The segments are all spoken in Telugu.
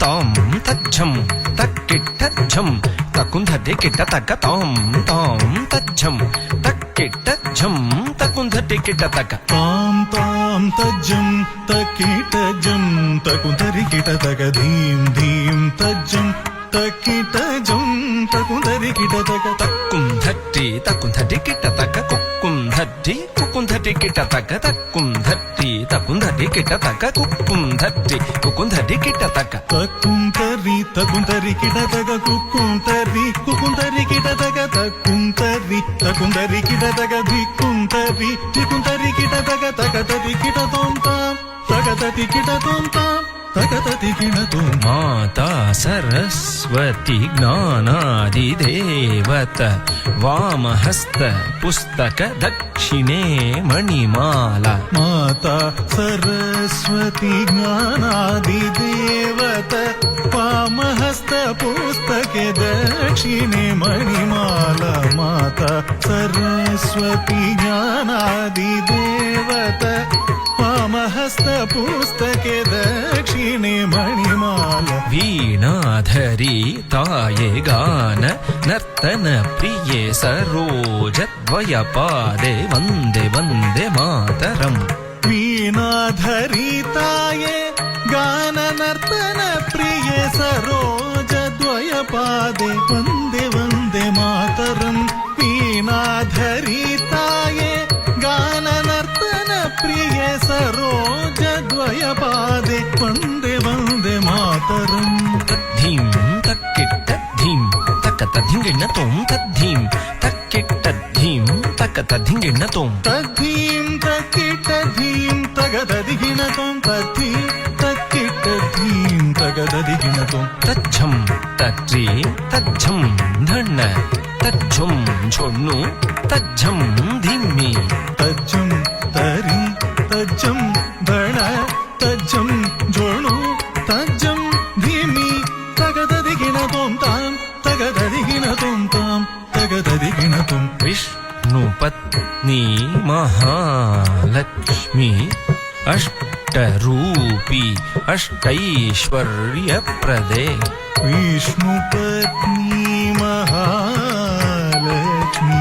తాం తజ్జం తక్కిట్టజ్జం తకుంధటి కిట తక తాం తాం తజ్జం తక్కిట్టజ్జం తకుంధటి కిట తక తాం తాం తజ్జం తక్కిట్టజ్జం తకుంధరి కిట తక ధీం ధీం తజ్జం తక్కిట్టజ్జం తకుంధరి కిట తక తక్కుంధట్టి తకుంధటి కిట తక కుక్కుంధట్టి కుక్కుంధటి కిట తక తక్కుంధట్టి తకుంధటి కిట తక కుక్కుంధట్టి కుక్కుంధటి కిట తక తక్కుంతరి తకుంతరి కిట తక కుక్కుంతరి కుక్కుంతరి కిట తక తక్కుంతరి తకుంతరి కిట తక ధిక్కుంతరి ధిక్కుంతరి కిట తక తకతరి కిట తోం తాం తకతతి కిట తోం తాం తకతతి కిట తోం. మాతా సరస్వతి జ్ఞానాదిదేవత వామహస్త పుస్తక దక్షిణే మణిమాల మాతా సరస్వతి జ్ఞానాదిదేవత వామహస్త పుస్తకే దక్షిణే మణిమాల మాతా సరస్వతి జ్ఞానాదిదేవత వామహస్త పుస్తకే దక్షిణే మణిమాల వీణాధరి తాయే గాన నర్తన ప్రియే సరోజద్వయపాదే వందే వందే మాతరం వీణాధరితాయే గాన నర్తన ప్రియ సరోజద్వయపాదే వందే వందే మాతరం వీణాధరితాయే గాన నర్తన ప్రియ సరోజద్వయపాదే వందే వందే మాతరం తద్ధీం తక్కిట్ట ధీం తక్క తద్ధింగిణ తోం తద్ధీం తక్కిట్ట ధీం తక్క తద్ధింగిణ తోం తద్ధీం తక్కిట ధీం తగదదిగిణ తోం తద్ధీం తక్కిట ధీం తగదదిగిణ తోం తజ్జం తజ్జీ తజ్జం ధణ తజ్జం ఝొన్ను తజ్జం ధిమ్మి తజ్జం తరి తజ్జం ధణ తజ్జం జోణు తజ్జం ధీమి తగదదిగిణ తోం తాం తగదదిగిణ తోం తాం తగదదిగిణ తోం. విష్ణుపత్ని మహాలక్ష్మి అష్టరూపి అష్టైశ్వర్యప్రదే విష్ణుపత్ని మహాలక్ష్మి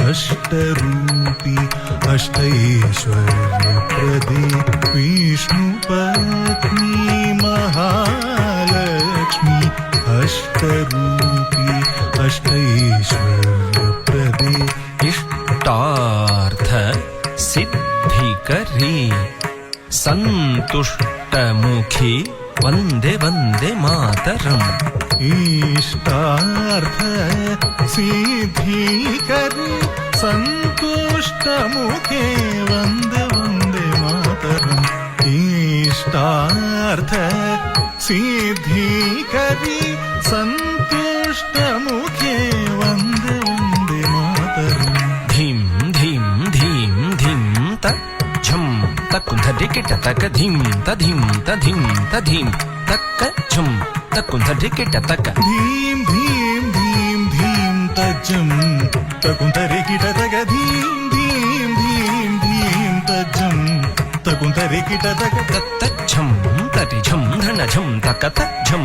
అష్టరూపి అష్టైశ్వర్యప్రదే విష్ణుపత్ని మహాలక్ష్మి అష్టరూపి అష్టైశ్వర్యప్రదే ఇష్టార్థ సిద్ధికరీ సంతుష్టముఖి వందే వందే మాతరం ఇష్టార్థ సిద్ధికరి సంతుష్టముఖే వందే వందే మాతరం ఇష్టార్థ సిద్ధికరి సంతుష్టముఖే వందే వందే మాతరం ధీం ధీం ధీం ధీం తజ్జం తక్కుంధటి కిట తక ధీం తధీం తధీం తధీం తక్క ఝం తక్కుంధటి కిట తక ధీం ధీం ధీం ధీం తజ్జం తకుంతరి కిట తక ధీం ధీం ధీం ధీం తజ్జం తకుంతరి కిట తక తత్తజ్జం తరిఝం ధనఝం తక తజ్జం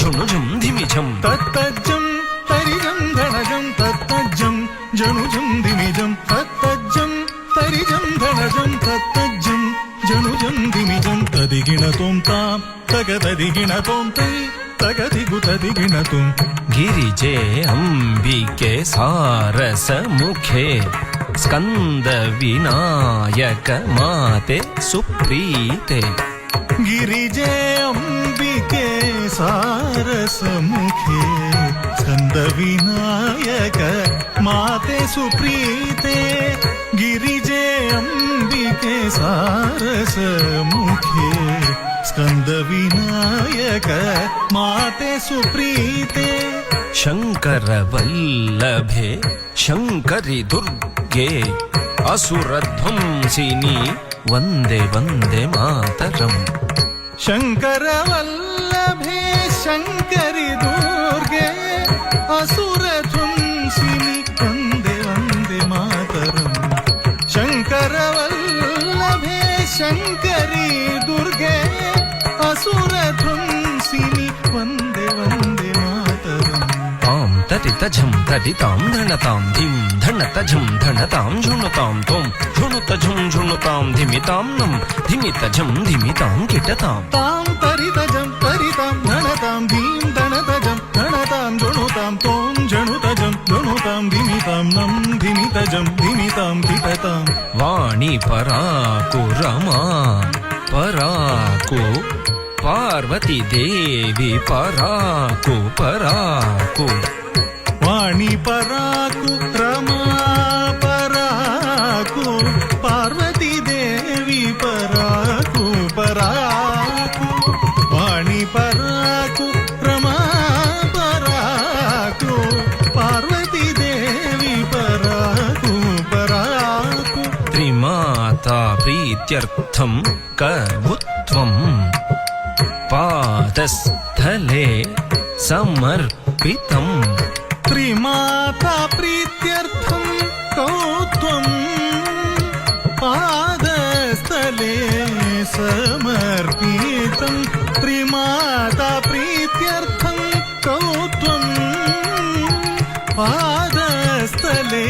ఝుణుఝం ధిమిఝం తత్తజ్జం తరిజం ధనజం తత్తజ్జం జనుజం దిమిజం తత్తజ్జం తరిజం ధనజం తత్తజ్జం జనుజం దిమిజం తదిగిణ తోం తాం తగదదిగిణ తోం తై తగదిగు తదిగిణ తోం. గిరిజే అంబికే సారస ముఖే స్కంద వినాయక మాతే సుప్రీతే గిరిజే అంబికే సారసముఖే స్కంద వినాయక మాతే సుప్రీతే గిరిజే అంబికే సారసముఖే స్కంద వినాయక మాతే సుప్రీతే శంకర వల్లభే శంకరి దుర్గే అసురధ్వంసిని వందే వందే మాతరం శంకర వల్లభే శంకరి దుర్గే అసుర ధ్వంసిని వందే వందే మాతరం శంకర వల్లభే శంకరి దుర్గే అసుర ధ్వంసిని వందే వందే మాతరం. తాం తరితఝం తరితాం ధణతాం ధిం ధణతఝం ధణతాం ఝుణుతాం తోం ఝుణుతఝం ఝుణుతాం ధిమితాం నం ధిమితఝం ధిమితాం కిటతాం. తాం తరితజం తరితాం ధణతాం ధీం ధణతజం ధణతాం జుణుతాం తోం జణుతజం జుణుతాం ధిమితాం నం ధిమితజం ధిమితాం కిటతాం. వాణి పరాకు రమా పరాకు పార్వతీ దేవి పరాకు పరాకు. వాణి పరాకు రమా పరాకు పార్వతీ దేవి పరాకు పరాకు. వాణి పరాకు రమా పరాకు పార్వతీ దేవి పరాకు పరాకు. త్రిమాతా ప్రీత్యర్థం కర్ముత్వం పాదస్థలే సమర్పితం. త్రిమాతా ప్రీత్యర్థం కౌత్వం పాదస్థలే సమర్పితం. త్రిమాతా ప్రీత్యర్థం కౌత్వం పాదస్థలే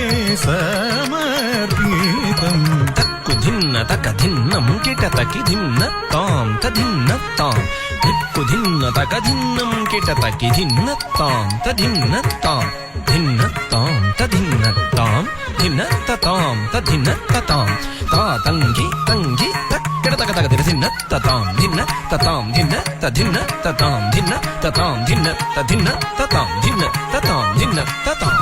సమర్పితం. తక్కు ధిన్న తక ధిన్నం కిటతకి ధిన్న తాం తధిన్న తాం దిక్కు ధిన్న తక ధిన్నం కిటతకి ధిన్న తాం తధిన్న తాం ధిన్న తాం తధిన్న తాం ధిన్న తతాం తధిన్న తతాం తా తంగి తంగి తక్కిడతక తక ధిన్న తతాం ధిన్న తతాం ధిన్న తధిన్న తతాం ధిన్న తతాం ధిన్న తధిన్న తతాం ధిన్న తతాం ధిన్న తతాం.